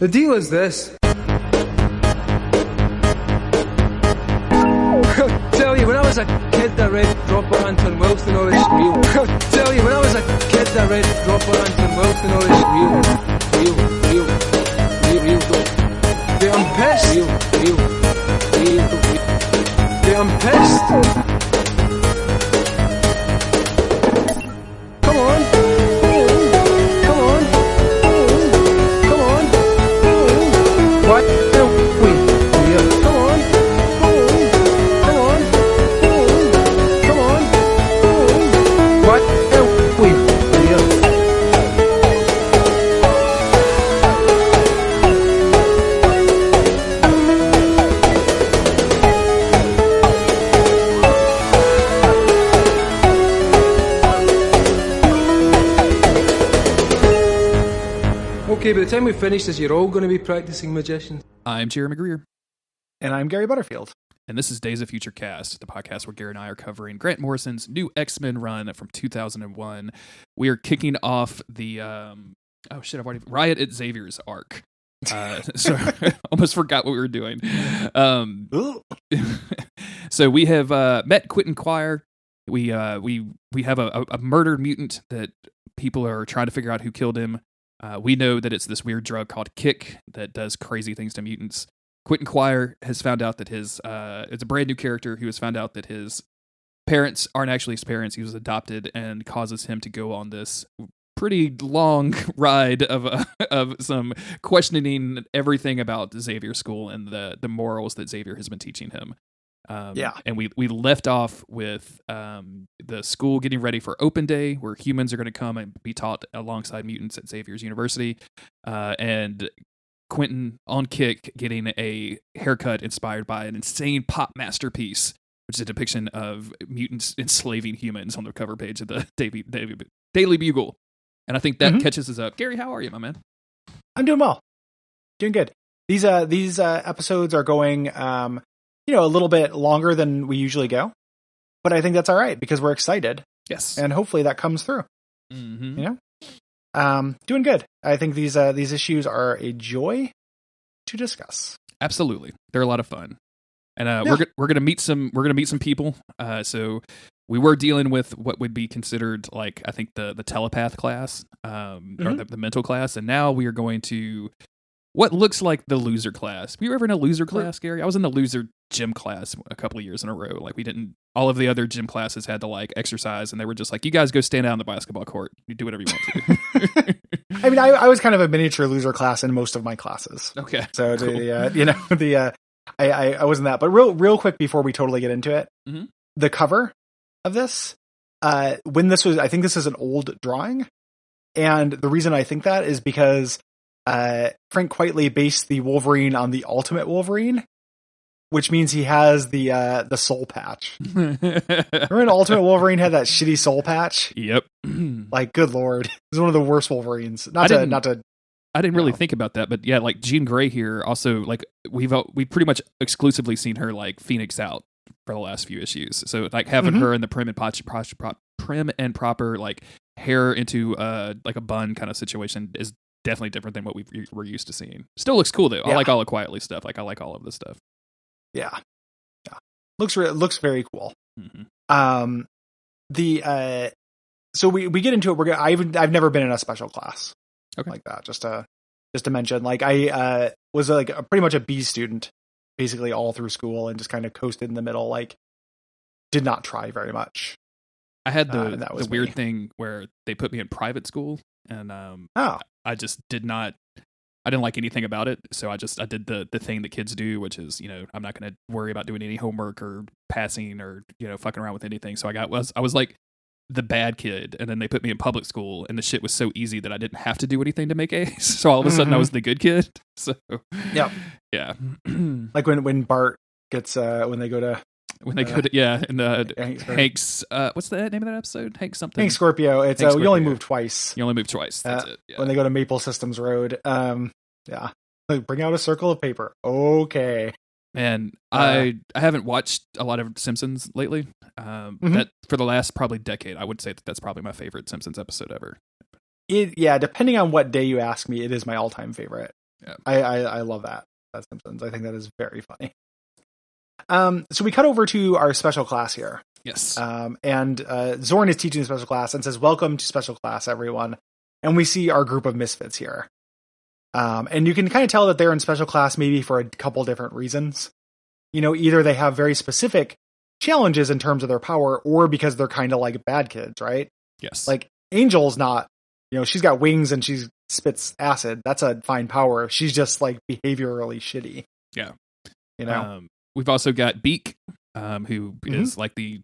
The deal is this. Tell you, when I was a kid, I read Dropper Anton Wilson, all this real. Tell you, when I was a kid, I read Dropper Anton Wilson, all this real dope. Dude, I'm pissed. Dude, I'm pissed. Come on. What? Okay, by the time we finish this, you're all going to be practicing magicians. I'm Jeremy Greer. And I'm Gary Butterfield. And this is Days of Future Cast, the podcast where Gary and I are covering Grant Morrison's new X-Men run from 2001. We are kicking off the, Riot at Xavier's arc. So almost forgot what we were doing. So we have met Quentin Quire. We have a murdered mutant that people are trying to figure out who killed him. We know that it's this weird drug called Kick that does crazy things to mutants. Quentin Quire has found out that it's a brand new character who has found out that his parents aren't actually his parents. He was adopted, and causes him to go on this pretty long ride of some questioning everything about Xavier School and the morals that Xavier has been teaching him. And we left off with the school getting ready for open day, where humans are going to come and be taught alongside mutants at Xavier's University, and Quentin on Kick getting a haircut inspired by an insane pop masterpiece, which is a depiction of mutants enslaving humans on the cover page of the Daily Bugle. And I think that catches us up. Gary, how are you, my man? I'm doing well. Doing good. These episodes are going a little bit longer than we usually go, but I think that's all right because we're excited. Yes. And hopefully that comes through. Mm-hmm. Doing good. I think these issues are a joy to discuss. Absolutely. They're a lot of fun. And we're going to meet some people. So we were dealing with what would be considered, like, I think the telepath class, or the mental class, and now we are going to what looks like the loser class. Were you ever in a loser class, Gary? I was in the loser gym class a couple of years in a row. Like, all of the other gym classes had to like exercise, and they were just like, you guys go stand out on the basketball court. You do whatever you want to. I mean, I was kind of a miniature loser class in most of my classes. Okay. So cool. I wasn't that, but real quick before we totally get into it, the cover of this, I think this is an old drawing. And the reason I think that is because Frank Quitely based the Wolverine on the Ultimate Wolverine, which means he has the soul patch. Remember when Ultimate Wolverine had that shitty soul patch? Yep. Like, good lord, it's one of the worst Wolverines. I didn't really think about that, but yeah, like Jean Grey here also, like we've pretty much exclusively seen her like Phoenix out for the last few issues. So like having her in the prim and proper like hair into like a bun kind of situation is definitely different than what we're used to seeing. Still looks cool though. Yeah. I like all the Quietly stuff. Like I like all of this stuff. Yeah. Looks very cool. So we get into it. I've never been in a special class like that. Just to mention, like I was like pretty much a B student basically all through school and just kind of coasted in the middle. Like, did not try very much. I had the weird thing where they put me in private school, and I just did not. I didn't like anything about it, so I did the thing that kids do, which is, I'm not going to worry about doing any homework or passing or fucking around with anything. So I was like the bad kid, and then they put me in public school, and the shit was so easy that I didn't have to do anything to make A's. So all of a sudden I was the good kid. So yeah. Like when Bart gets and Hank's what's the name of that episode? Hank something. Hank Scorpio. It's Hank Scorpio. You only move twice. You only move twice. That's it. Yeah. When they go to Maple Systems Road. Like, bring out a circle of paper. Okay. And I haven't watched a lot of Simpsons lately. That for the last probably decade, I would say that's probably my favorite Simpsons episode ever. Depending on what day you ask me, it is my all-time favorite. Yeah. I love that Simpsons. I think that is very funny. So we cut over to our special class here. Yes. And Zorn is teaching the special class and says, "Welcome to special class, everyone." And we see our group of misfits here. And you can kind of tell that they're in special class maybe for a couple different reasons. Either they have very specific challenges in terms of their power, or because they're kind of like bad kids, right? Yes. Like Angel's not, she's got wings and she spits acid. That's a fine power. She's just like behaviorally shitty. Yeah. We've also got Beak, who is like the,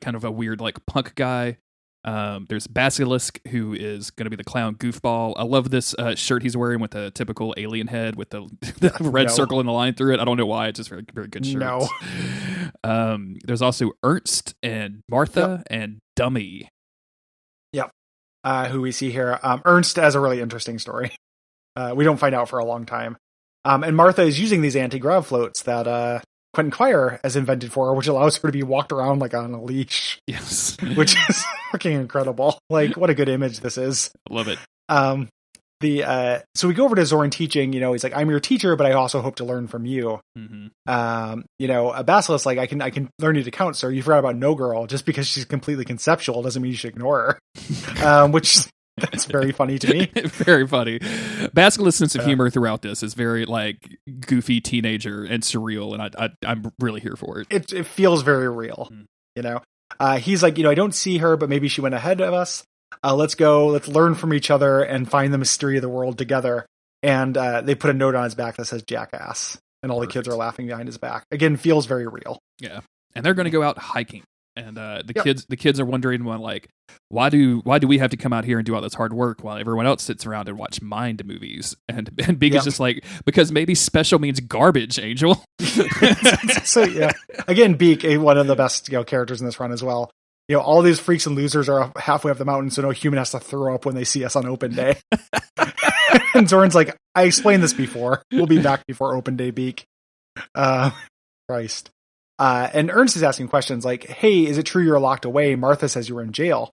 kind of a weird like punk guy. There's Basilisk, who is going to be the clown goofball. I love this shirt he's wearing with a typical alien head with the red circle and the line through it. I don't know why. It's just very, very good shirt. No. There's also Ernst and Martha and Dummy. Yep. Who we see here. Ernst has a really interesting story. We don't find out for a long time. And Martha is using these anti-grav floats that Quentin Quire has invented for her, which allows her to be walked around like on a leash. Yes. Which is fucking incredible. Like, what a good image this is. I love it. So we go over to Zorn teaching, he's like, "I'm your teacher, but I also hope to learn from you." Mm-hmm. A Basilisk, like, I can learn you to count, sir. You forgot about No Girl. Just because she's completely conceptual doesn't mean you should ignore her. Which that's very funny to me. Very funny. Basilisk's sense of humor throughout this is very like goofy teenager and surreal, and I'm really here for it. It feels very real. He's like, I don't see her, but maybe she went ahead of us. Let's go. Let's learn from each other and find the mystery of the world together. And they put a note on his back that says "Jackass," and all the kids are laughing behind his back. Again, feels very real. Yeah, and they're going to go out hiking. And the kids are wondering, well, like, why do we have to come out here and do all this hard work while everyone else sits around and watch Mind movies? And Beak is just like, because maybe special means garbage, Angel. So yeah, again, Beak, one of the best characters in this run as well. All these freaks and losers are halfway up the mountain, so no human has to throw up when they see us on open day. And Zorn's like, "I explained this before. We'll be back before open day, Beak." Christ. And Ernst is asking questions like, "Hey, is it true you're locked away? Martha says you were in jail."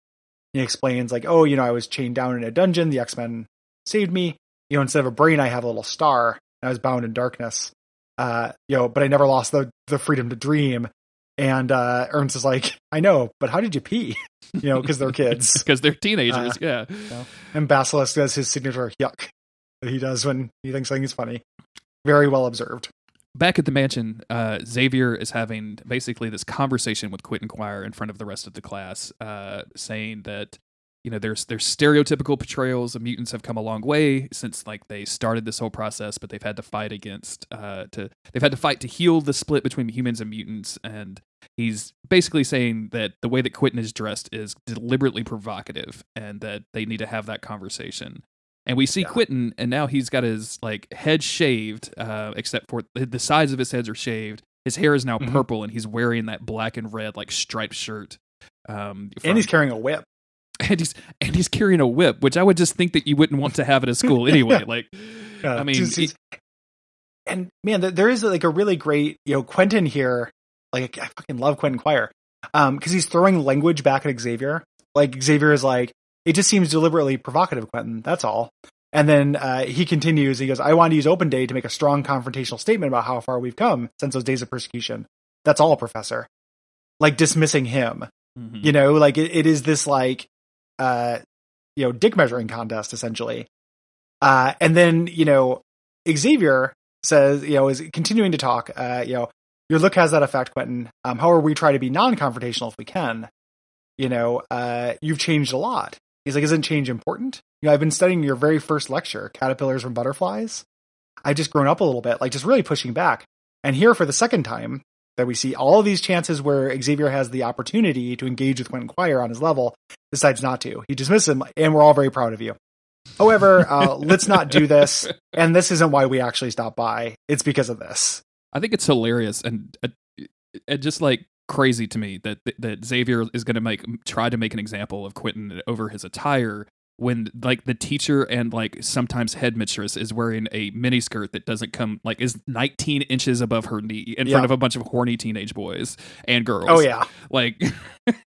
He explains like, "Oh, I was chained down in a dungeon. The X-Men saved me. Instead of a brain, I have a little star. I was bound in darkness. But I never lost the freedom to dream." And Ernst is like, "I know, but how did you pee?" Because they're kids. Because they're teenagers, yeah. And Basilisk does his signature yuck that he does when he thinks something is funny. Very well observed. Back at the mansion, Xavier is having basically this conversation with Quentin Quire in front of the rest of the class, saying that there's stereotypical portrayals of mutants have come a long way since like they started this whole process, but they've had to fight to heal the split between humans and mutants. And he's basically saying that the way that Quentin is dressed is deliberately provocative, and that they need to have that conversation. And we see Quentin, and now he's got his like head shaved, except for the sides of his heads are shaved. His hair is now purple, and he's wearing that black and red like striped shirt. And he's carrying a whip. And he's carrying a whip, which I would just think that you wouldn't want to have at a school anyway. Like, I mean, and man, there is like a really great, Quentin here. Like, I fucking love Quentin Quire, because he's throwing language back at Xavier. Like, Xavier is like, "It just seems deliberately provocative, Quentin. That's all." And then he continues. He goes, "I want to use Open Day to make a strong confrontational statement about how far we've come since those days of persecution. That's all, Professor." Like, dismissing him. Like it is this like, dick measuring contest essentially. And then Xavier says, is continuing to talk. "Your look has that effect, Quentin. However, we try to be non-confrontational if we can. You've changed a lot." He's like, "Isn't change important? I've been studying your very first lecture, Caterpillars from Butterflies. I've just grown up a little bit, like just really pushing back. And here for the second time that we see all of these chances where Xavier has the opportunity to engage with Quentin Quire on his level, decides not to. He dismisses him, and we're all very proud of you. However, let's not do this. And this isn't why we actually stopped by. It's because of this." I think it's hilarious and just like crazy to me that Xavier is going to try to make an example of Quentin over his attire, when like the teacher and like sometimes headmistress is wearing a miniskirt that doesn't come like is 19 inches above her knee in front of a bunch of horny teenage boys and girls. Oh yeah. Like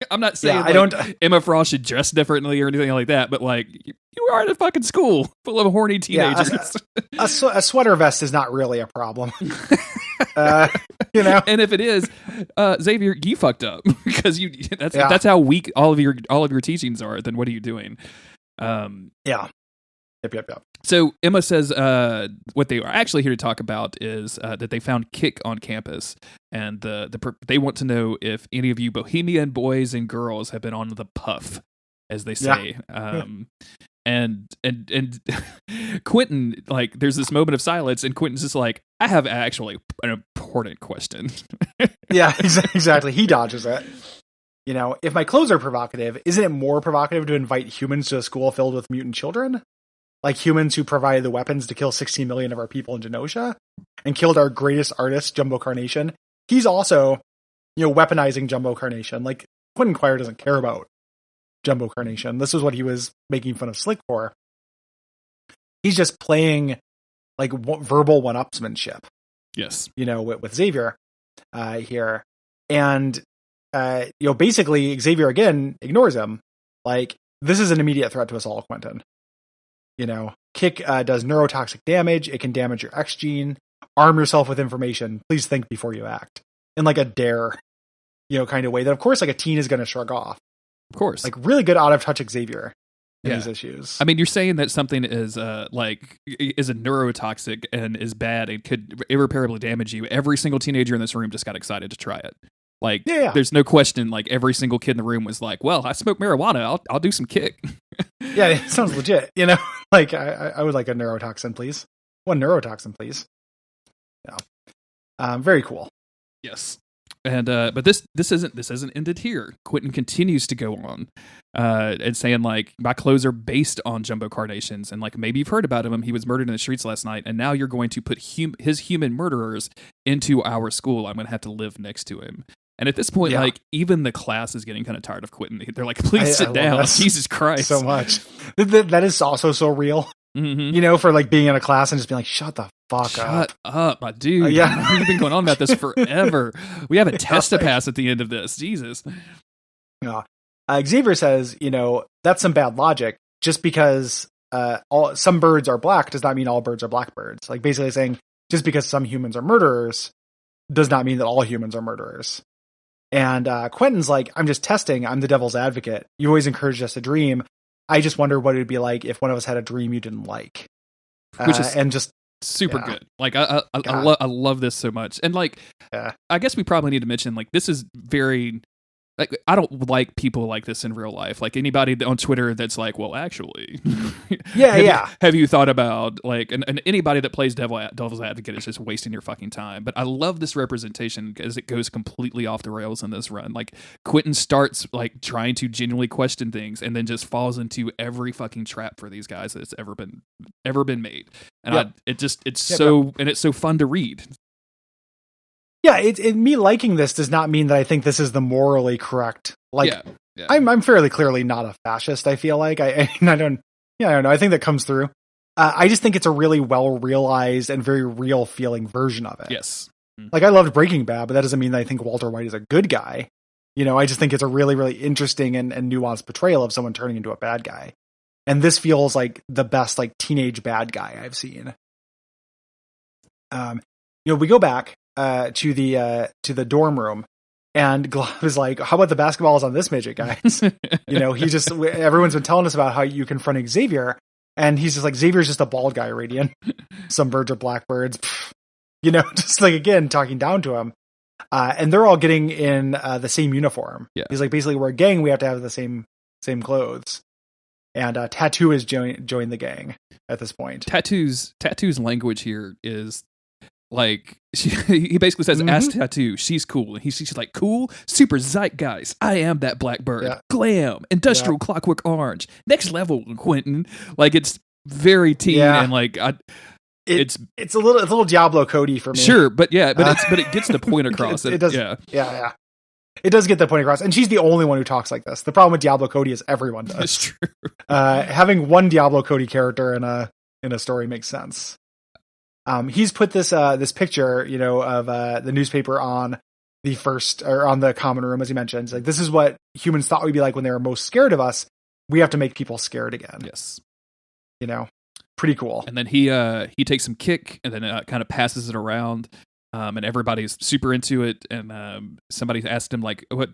I'm not saying I don't Emma Frost should dress differently or anything like that, but like you are in a fucking school full of horny teenagers. A sweater vest is not really a problem. You know, and if it is, Xavier, you fucked up because that's how weak all of your teachings are. Then what are you doing? Yep. So Emma says what they are actually here to talk about is that they found Kick on campus, and they want to know if any of you Bohemian boys and girls have been on the puff, as they say. And Quentin, like, there's this moment of silence, and Quentin's just like, I have actually an important question. Yeah, exactly. He dodges it. You know, if my clothes are provocative, isn't it more provocative to invite humans to a school filled with mutant children? Like humans who provided the weapons to kill 16 million of our people in Genosha and killed our greatest artist, Jumbo Carnation. He's also, weaponizing Jumbo Carnation. Like, Quentin Quire doesn't care about Jumbo Carnation. This is what he was making fun of Slick for. He's just playing like verbal one-upsmanship. Yes. With Xavier here. And, basically Xavier again ignores him. Like, this is an immediate threat to us all, Quentin. Kick does neurotoxic damage. It can damage your X gene. Arm yourself with information. Please think before you act. In like a dare, kind of way that, of course, like a teen is going to shrug off. Of course. Like really good out of touch Xavier in these issues. I mean, you're saying that something is is a neurotoxic and is bad and could irreparably damage you. Every single teenager in this room just got excited to try it. Like, there's no question. Like, every single kid in the room was like, "Well, I smoke marijuana. I'll do some Kick." Yeah, it sounds legit. Like I would like a neurotoxin, please. One neurotoxin, please. Yeah, very cool. Yes. And but this isn't ended here. Quentin continues to go on and saying like, my clothes are based on Jumbo Carnations, and like maybe you've heard about him. He was murdered in the streets last night, and now you're going to put his human murderers into our school. I'm going to have to live next to him. And at this point, like even the class is getting kind of tired of Quentin. They're like, please sit down. Jesus Christ, so much. That is also so real. Mm-hmm. For like being in a class and just being like, shut the fuck up. Shut up, my dude. We've been going on about this forever. We have a test to pass at the end of this. Jesus. Yeah. Xavier says, that's some bad logic. Just because some birds are black does not mean all birds are blackbirds. Like basically saying, just because some humans are murderers does not mean that all humans are murderers. And Quentin's like, I'm just testing. I'm the devil's advocate. You always encouraged us to dream. I just wonder what it would be like if one of us had a dream you didn't like. Which is and just super good. Like I love this so much. And like, I guess we probably need to mention like this is very. Like, I don't like people like this in real life. Like anybody on Twitter that's like, well, actually, have you thought about like, and anybody that plays devil's advocate is just wasting your fucking time. But I love this representation because it goes completely off the rails in this run. Like Quentin starts like trying to genuinely question things and then just falls into every fucking trap for these guys that's ever been made. And it's so fun to read. Yeah, me liking this does not mean that I think this is the morally correct. Like, I'm fairly clearly not a fascist. I feel like I don't know. I think that comes through. I just think it's a really well realized and very real feeling version of it. Yes, like I loved Breaking Bad, but that doesn't mean that I think Walter White is a good guy. I just think it's a really, really interesting and nuanced portrayal of someone turning into a bad guy. And this feels like the best like teenage bad guy I've seen. We go back to the dorm room, and Glove is like, how about the basketballs on this midget, guys? Everyone's been telling us about how you confronting Xavier, and he's just like, Xavier's just a bald guy, Radiant. Some birds are blackbirds. Just like, again, talking down to him. And they're all getting in the same uniform. Yeah. He's like, basically, we're a gang, we have to have the same clothes. And Tattoo has joined the gang at this point. Tattoo's language here is like, he basically says, ask Tattoo, she's cool. And she's like, cool, super zeitgeist. I am that blackbird. Glam, industrial clockwork orange. Next level, Quentin. Like, it's very teen and like, it's a little Diablo Cody for me. Sure, but it gets the point across. It does. Yeah. it does get the point across. And she's the only one who talks like this. The problem with Diablo Cody is everyone does. That's true. Having one Diablo Cody character in a story makes sense. He's put this picture, you know, of the newspaper on the first, or on the common room, as he mentions. Like, this is what humans thought we'd be like when they were most scared of us. We have to make people scared again. Yes. You know, pretty cool. And then he takes some kick and then kind of passes it around, and everybody's super into it. And somebody asked him, like, what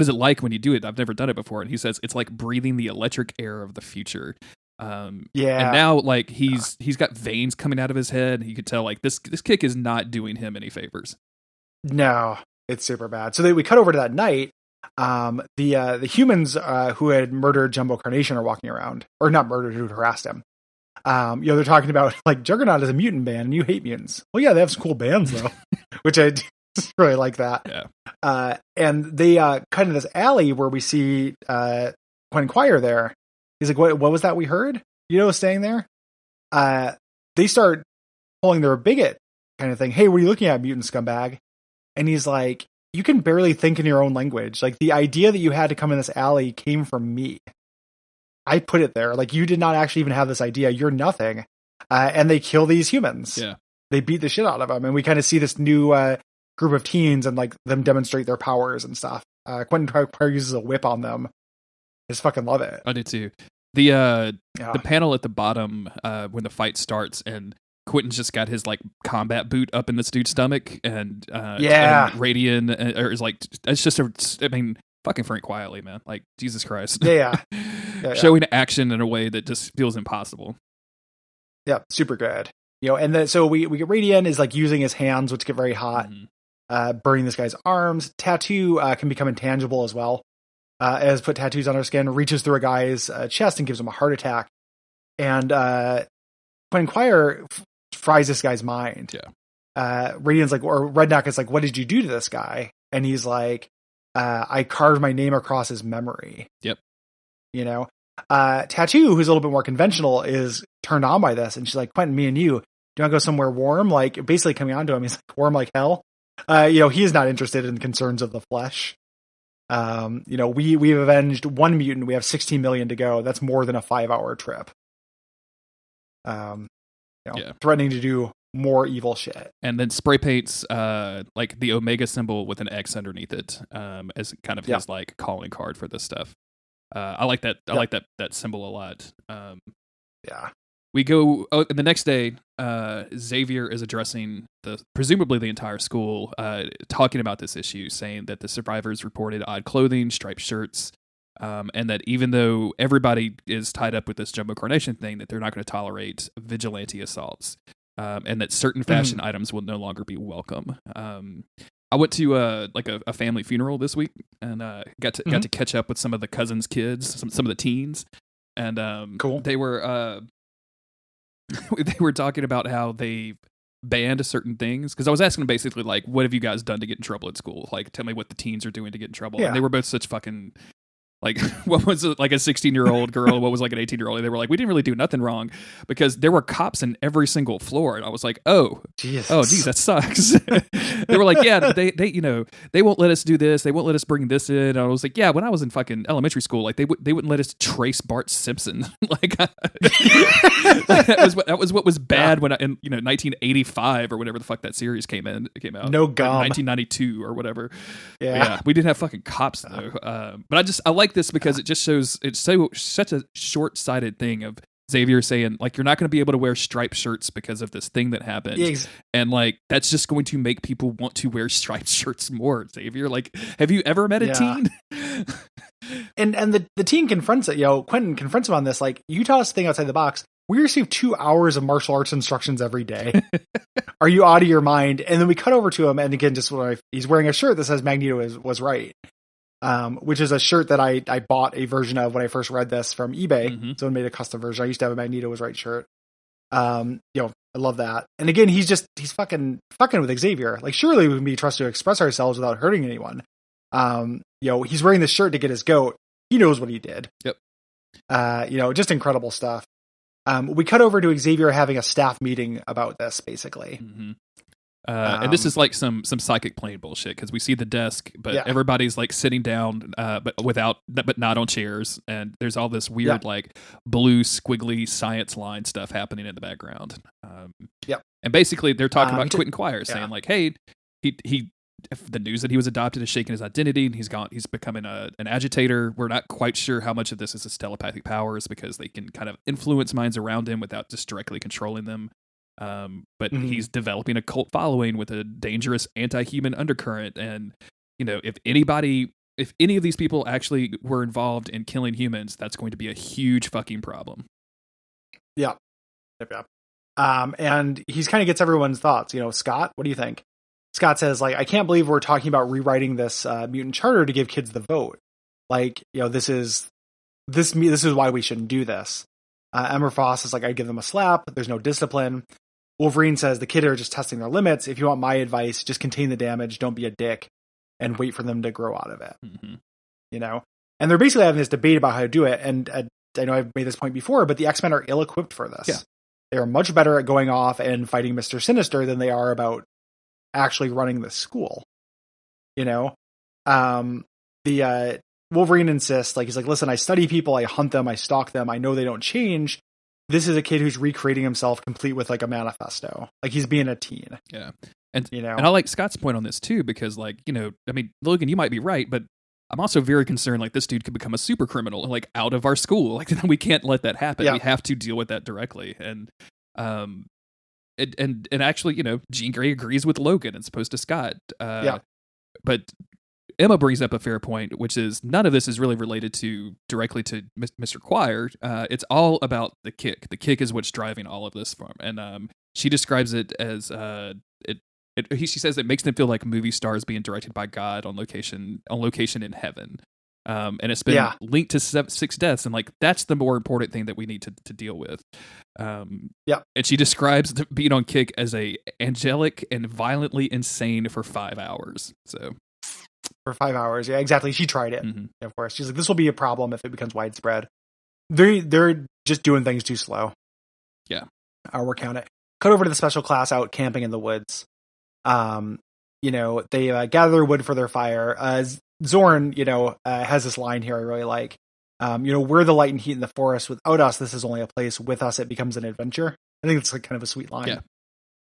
is it like when you do it? I've never done it before. And he says it's like breathing the electric air of the future. And now, like, he's got veins coming out of his head. You could tell, like, this kick is not doing him any favors. No, it's super bad. So we cut over to that night. The humans who had murdered Jumbo Carnation are walking around, or not murdered, who harassed him. They're talking about, like, Juggernaut is a mutant band and you hate mutants. Well, yeah, they have some cool bands though, which I just really like that. Yeah. And they cut into this alley where we see Quentin Quire there. He's like, what was that we heard? You know, staying there. They start pulling their bigot kind of thing. Hey, what are you looking at, mutant scumbag? And he's like, you can barely think in your own language. Like, the idea that you had to come in this alley came from me. I put it there. Like, you did not actually even have this idea. You're nothing. And they kill these humans. Yeah. They beat the shit out of them. And we kind of see this new group of teens and, like, them demonstrate their powers and stuff. Quentin Quire uses a whip on them. I just fucking love it. I do too. The panel at the bottom when the fight starts and Quentin's just got his, like, combat boot up in this dude's stomach, and and Radian is like, it's just fucking Frank quietly, man. Like, Jesus Christ. Yeah. Showing action in a way that just feels impossible. Yeah, super good. You know, and then so we get Radian is, like, using his hands, which get very hot, burning this guy's arms. Tattoo can become intangible as well. Has put tattoos on her skin, reaches through a guy's chest and gives him a heart attack. And Quentin Quire fries this guy's mind. Yeah. Radian's like, or Redneck is like, what did you do to this guy? And he's like, I carved my name across his memory. Yep. You know, Tattoo, who's a little bit more conventional, is turned on by this. And she's like, Quentin, me and you, do you want to go somewhere warm? Like, basically coming on to him. He's like, warm like hell. He is not interested in concerns of the flesh. We've avenged one mutant. We have 16 million to go. That's more than a 5-hour trip. Threatening to do more evil shit. And then spray paints like the Omega symbol with an X underneath it as kind of his, like, calling card for this stuff. I like that. I like that symbol a lot. We go the next day. Xavier is addressing presumably the entire school, talking about this issue, saying that the survivors reported odd clothing, striped shirts, and that even though everybody is tied up with this Jumbo Carnation thing, that they're not going to tolerate vigilante assaults, and that certain fashion items will no longer be welcome. I went to a family funeral this week, and got to catch up with some of the cousins' kids, some of the teens, and cool. They were they were talking about how they banned certain things, because I was asking them basically, like, what have you guys done to get in trouble at school? Like, tell me what the teens are doing to get in trouble. And they were both such fucking, like, what was it, like a 16-year-old girl, what was like an 18-year-old? They were like, we didn't really do nothing wrong, because there were cops in every single floor. And I was like, geez, that sucks. They were like, yeah, they won't let us do this. They won't let us bring this in. And I was like, yeah, when I was in fucking elementary school, like, they wouldn't let us trace Bart Simpson. Like, that was what was bad when in 1985 or whatever the fuck that series came out. No gum. 1992 or whatever. Yeah. We didn't have fucking cops though. But I like this because it just shows it's such a short-sighted thing of Xavier saying, like, you're not going to be able to wear striped shirts because of this thing that happened. And, like, that's just going to make people want to wear striped shirts more, Xavier. Like, have you ever met a teen? and the teen confronts it. Quentin confronts him on this. Like, you taught us a thing outside the box. We receive 2 hours of martial arts instructions every day. Are you out of your mind? And then we cut over to him, and again, just he's wearing a shirt that says Magneto was right. Which is a shirt that I bought a version of when I first read this from eBay. Someone made a custom version. I used to have a Magneto was right shirt. I love that. And again, he's fucking with Xavier. Like, surely we can be trusted to express ourselves without hurting anyone. He's wearing this shirt to get his goat. He knows what he did. Yep. Just incredible stuff. We cut over to Xavier having a staff meeting about this, basically. And this is like some psychic plane bullshit because we see the desk, but everybody's like sitting down, but not on chairs, and there's all this weird like blue squiggly science line stuff happening in the background. And basically they're talking about Quentin Quire saying like, hey, he the news that he was adopted has shaken his identity, and he's becoming an agitator. We're not quite sure how much of this is his telepathic powers because they can kind of influence minds around him without just directly controlling them. But he's developing a cult following with a dangerous anti-human undercurrent. And, you know, if any of these people actually were involved in killing humans, that's going to be a huge fucking problem. Yeah. And he's kind of gets everyone's thoughts. You know, Scott, what do you think? Scott says, like, I can't believe we're talking about rewriting this mutant charter to give kids the vote. Like, you know, this is why we shouldn't do this. Emma Frost is like, I'd give them a slap. There's no discipline. Wolverine says the kid are just testing their limits. If you want my advice, just contain the damage. Don't be a dick and wait for them to grow out of it. You know? And they're basically having this debate about how to do it. And I know I've made this point before, but the X-Men are ill-equipped for this. Yeah. They are much better at going off and fighting Mr. Sinister than they are about actually running the school. You know? The Wolverine insists, like, he's like, listen, I study people, I hunt them, I stalk them, I know they don't change. This is a kid who's recreating himself complete with like a manifesto. Like, he's being a teen. Yeah. And, you know, and I like Scott's point on this too, because like, you know, I mean, Logan, you might be right, but I'm also very concerned, like, this dude could become a super criminal, like, out of our school. Like, we can't let that happen. Yeah. We have to deal with that directly. And actually, you know, Jean Grey agrees with Logan as opposed to Scott. But Emma brings up a fair point, which is none of this is really related directly to Mr. Quire. It's all about the kick. The kick is what's driving all of this from. And she describes it as she says it makes them feel like movie stars being directed by God on location in heaven. And it's been linked to 6 deaths, and like that's the more important thing that we need to deal with. And she describes being on kick as a angelic and violently insane for 5 hours. So. For 5 hours, yeah, exactly. She tried it, of course. She's like, this will be a problem if it becomes widespread. They're just doing things too slow. Yeah. I'll recount it. Cut over to the special class out camping in the woods. You know, they gather their wood for their fire. Zorn, you know, has this line here I really like. You know, we're the light and heat in the forest. Without us, this is only a place. With us, it becomes an adventure. I think it's like kind of a sweet line.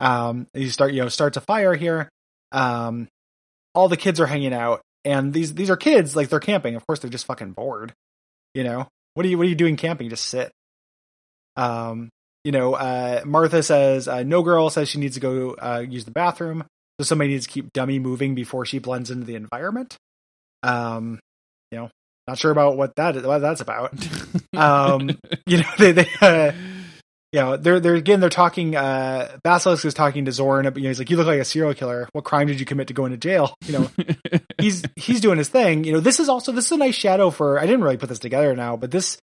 Yeah. You starts a fire here. All the kids are hanging out, and these are kids, like, they're camping. Of course, they're just fucking bored. You know, what are you doing camping? Just sit. You know, Martha says, no girl says she needs to go use the bathroom. So somebody needs to keep Dummy moving before she blends into the environment. You know, not sure about what that's about. You know, they you know, they're talking, Basilisk is talking to Zorn, you know, he's like, you look like a serial killer. What crime did you commit to go into jail? You know, he's doing his thing. You know, this is a nice shadow for, I didn't really put this together now, but this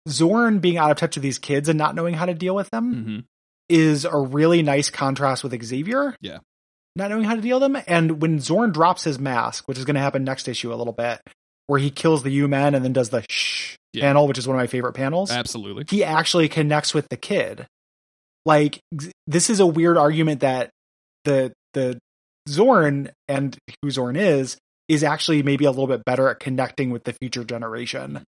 Zorn being out of touch with these kids and not knowing how to deal with them is a really nice contrast with Xavier. Yeah. Not knowing how to deal with them. And when Zorn drops his mask, which is going to happen next issue a little bit, where he kills the U-Men and then does the shh panel, which is one of my favorite panels. Absolutely. He actually connects with the kid. Like, this is a weird argument that the Zorn and who Zorn is actually maybe a little bit better at connecting with the future generation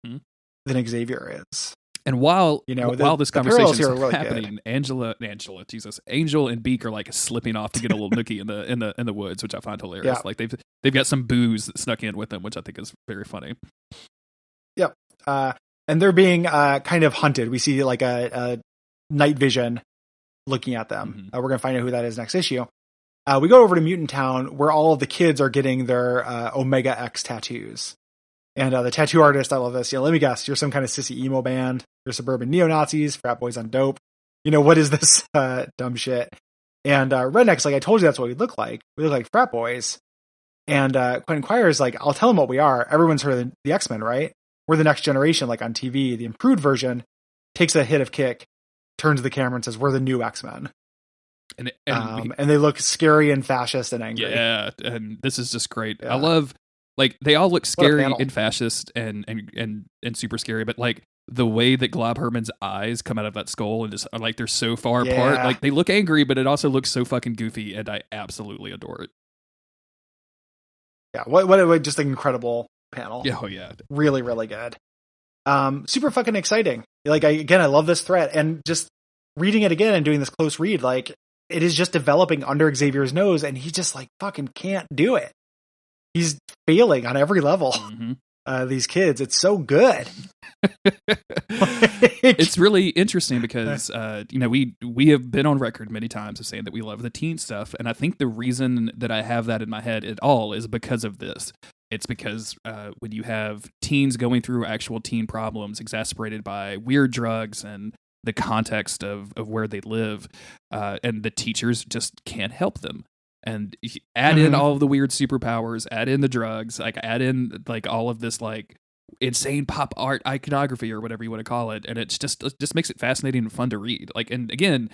than Xavier is. And while this conversation is really happening, good. Angel and Beak are like slipping off to get a little nookie in the woods, which I find hilarious. Yeah. Like they've got some booze that snuck in with them, which I think is very funny. Yep. And they're being kind of hunted. We see like a night vision looking at them. We're gonna find out who that is next issue. We go over to Mutant Town, where all of the kids are getting their Omega X tattoos. And the tattoo artist, I love this. You know, let me guess, you're some kind of sissy emo band. You're suburban neo-Nazis, frat boys on dope. You know, what is this dumb shit? And Redneck's like, I told you that's what we look like. We look like frat boys. And Quentin Quire is like, I'll tell them what we are. Everyone's heard of the X-Men, right? We're the next generation, like on TV. The improved version takes a hit of kick, turns to the camera and says, we're the new X-Men. And they look scary and fascist and angry. Yeah, and this is just great. Yeah. Like they all look scary panel. and fascist and super scary, but like the way that Glob Herman's eyes come out of that skull and just like they're so far apart, like they look angry, but it also looks so fucking goofy, and I absolutely adore it. Yeah, what just an incredible panel. Yeah, oh yeah, really, really good. Super fucking exciting. Like I love this threat, and just reading it again and doing this close read, like it is just developing under Xavier's nose, and he just like fucking can't do it. He's failing on every level. Mm-hmm. These kids, it's so good. It's really interesting because we have been on record many times of saying that we love the teen stuff, and I think the reason that I have that in my head at all is because of this. It's because when you have teens going through actual teen problems exacerbated by weird drugs and the context of where they live, and the teachers just can't help them. And add in all of the weird superpowers, add in the drugs, like add in like all of this like insane pop art iconography or whatever you want to call it, and it just makes it fascinating and fun to read. Like, and again,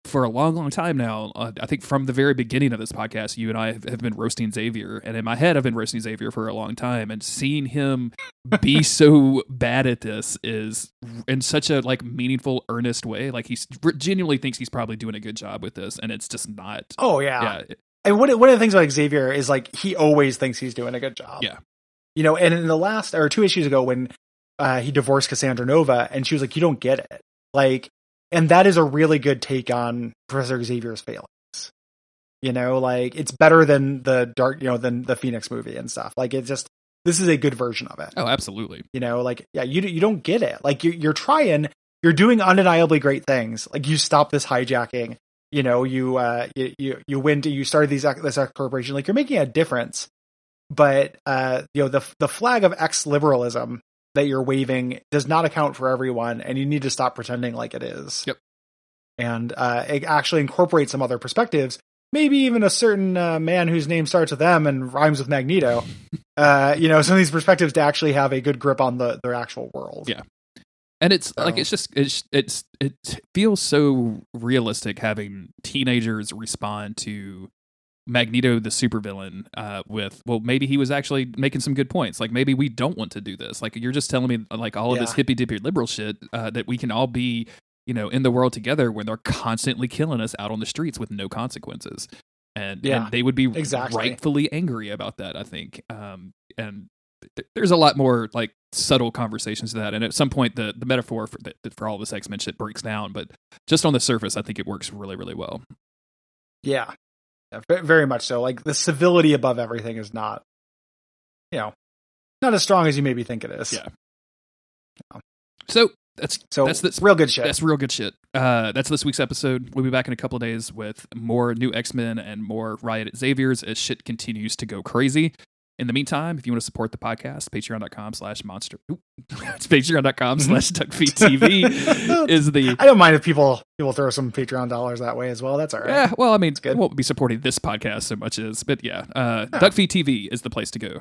for a long, long time now, I think from the very beginning of this podcast, you and I have been roasting Xavier, and in my head, I've been roasting Xavier for a long time, and seeing him be so bad at this is in such a like meaningful, earnest way. Like he genuinely thinks he's probably doing a good job with this, and it's just not. Oh yeah. And one of the things about Xavier is like he always thinks he's doing a good job. Yeah. And in the last or 2 issues ago, when he divorced Cassandra Nova, and she was like, "You don't get it," like. And that is a really good take on Professor Xavier's failings. Like it's better than the than the Phoenix movie and stuff. Like it's just, this is a good version of it. Oh, absolutely. Like, yeah, you don't get it. Like you're trying, you're doing undeniably great things. Like you stop this hijacking, you went, you started this corporation, like you're making a difference. But, the flag of ex-liberalism that you're waving does not account for everyone, and you need to stop pretending like it is. Yep. And it actually incorporates some other perspectives, maybe even a certain man whose name starts with M and rhymes with Magneto. Some of these perspectives to actually have a good grip on their actual world. Yeah. And it's like it feels so realistic having teenagers respond to Magneto the supervillain with, well, maybe he was actually making some good points. Like maybe we don't want to do this. Like you're just telling me like all of this hippy dippy liberal shit that we can all be, in the world together when they're constantly killing us out on the streets with no consequences. And they would be rightfully angry about that, I think. And there's a lot more like subtle conversations to that. And at some point the metaphor for all this X-Men shit breaks down, but just on the surface, I think it works really, really well. Yeah. Very much so. Like the civility above everything is not, not as strong as you maybe think it is. Yeah. So that's real good shit. That's real good shit. That's this week's episode. We'll be back in a couple of days with more new X-Men and more Riot at Xavier's as shit continues to go crazy. In the meantime, if you want to support the podcast, patreon.com/monster. It's patreon.com/Duckfeed.tv is the. I don't mind if people throw some Patreon dollars that way as well. That's all right. Yeah, well, I mean, it won't be supporting this podcast so much as, but yeah, Duckfeed.tv is the place to go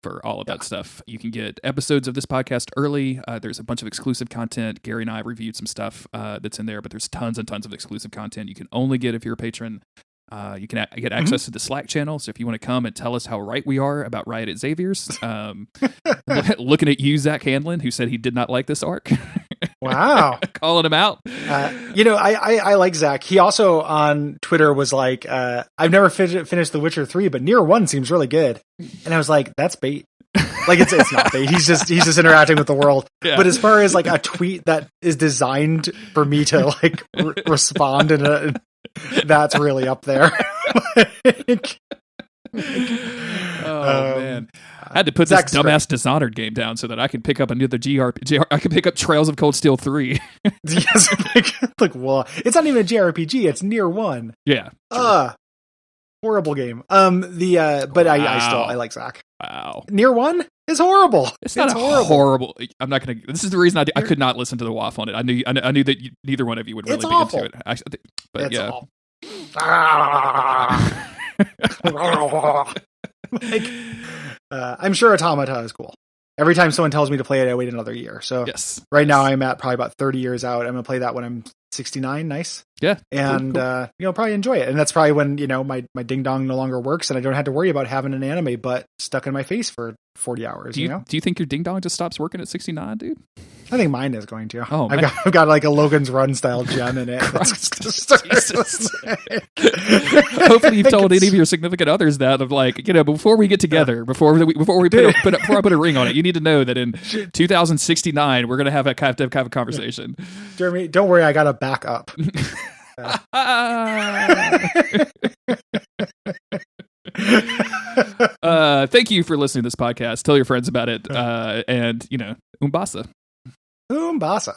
for all of that stuff. You can get episodes of this podcast early. There's a bunch of exclusive content. Gary and I reviewed some stuff that's in there, but there's tons and tons of exclusive content you can only get if you're a patron. You can get access to the Slack channel, so if you want to come and tell us how right we are about Riot at Xavier's, looking at you, Zach Hanlon, who said he did not like this arc. Wow. Calling him out. I like Zach. He also on Twitter was like, I've never finished The Witcher 3, but Nier 1 seems really good. And I was like, that's bait. Like it's not bait. He's just interacting with the world. Yeah. But as far as like a tweet that is designed for me to like respond that's really up there. Man. I had to put this dumbass Dishonored game down so that I could pick up another JRPG. I could pick up Trails of Cold Steel 3. Yes, like, well, it's not even a JRPG, it's Nier 1. Yeah. Horrible game. But I like Zach. Wow. Nier 1 is horrible. It's not horrible. I'm not going to. This is the reason I could not listen to the WAF on it. I knew that neither one of you would really be into it. But it's yeah. I'm sure Automata is cool. Every time someone tells me to play it, I wait another year. So yes. Right now I'm at probably about 30 years out. I'm going to play that when I'm 69. Nice. Yeah. And, cool. probably enjoy it. And that's probably when, my ding dong no longer works and I don't have to worry about having an anime butt stuck in my face for 40 hours, Do you think your ding dong just stops working at 69, dude? I think mine is going to. Oh, I've got like a Logan's Run style gem in it. Hopefully you've told any of your significant others that of like, before we get together, before I put a ring on it, you need to know that in 2069 we're gonna have a conversation. Jeremy, don't worry, I got a backup. Thank you for listening to this podcast. Tell your friends about it. And Umbasa. Umbasa.